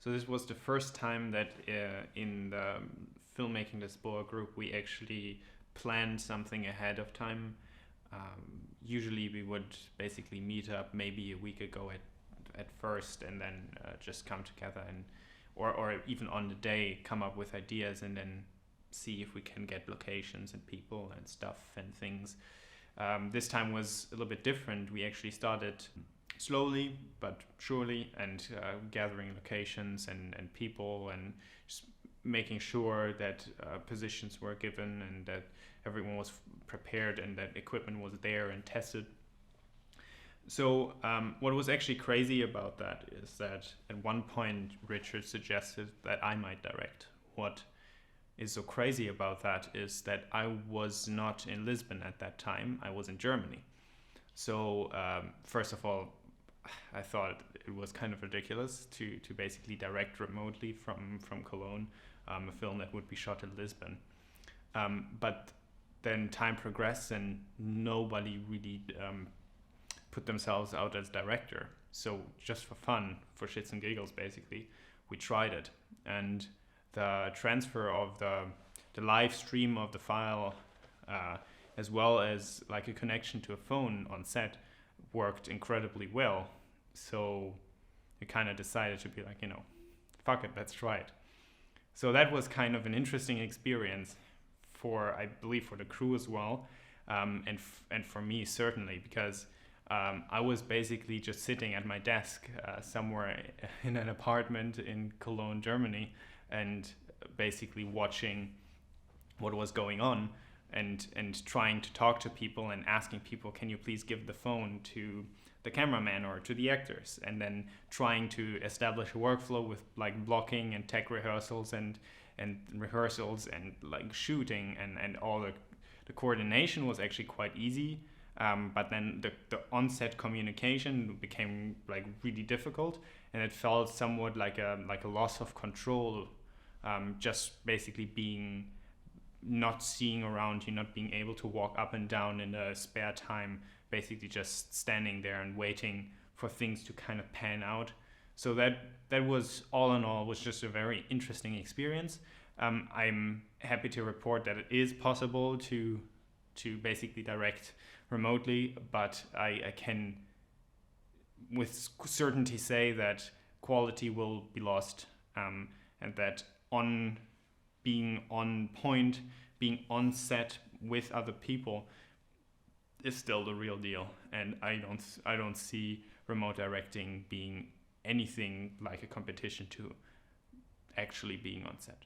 So this was the first time that in the filmmaking Lisboa group we actually planned something ahead of time. Usually we would basically meet up maybe a week ago at first, and then just come together and or even on the day come up with ideas, and then see if we can get locations and people and stuff and things. This time was a little bit different. We actually started slowly but surely, and gathering locations and people, and just making sure that positions were given and that everyone was prepared and that equipment was there and tested. So what was actually crazy about that is that at one point Richard suggested that I might direct. What is so crazy about that is that I was not in Lisbon at that time. I was in Germany. So first of all, I thought it was kind of ridiculous to basically direct remotely from Cologne a film that would be shot in Lisbon. But then time progressed and nobody really put themselves out as director. So just for fun, for shits and giggles basically, we tried it. And the transfer of the live stream of the file as well as like a connection to a phone on set worked incredibly well. So we kind of decided to be like, fuck it, let's try it. So that was kind of an interesting experience I believe for the crew as well, and for me certainly, because I was basically just sitting at my desk somewhere in an apartment in Cologne, Germany, and basically watching what was going on, and trying to talk to people and asking people, can you please give the phone to the cameraman or to the actors, and then trying to establish a workflow with like blocking and tech rehearsals and rehearsals and like shooting and all the coordination was actually quite easy, but then the on-set communication became like really difficult, and it felt somewhat like a loss of control, just basically being not seeing around you, not being able to walk up and down in the spare time, basically just standing there and waiting for things to kind of pan out. So that was, all in all, was just a very interesting experience. I'm happy to report that it is possible to basically direct remotely, but I can with certainty say that quality will be lost, and that being on point, being on set with other people is still the real deal. And I don't see remote directing being anything like a competition to actually being on set.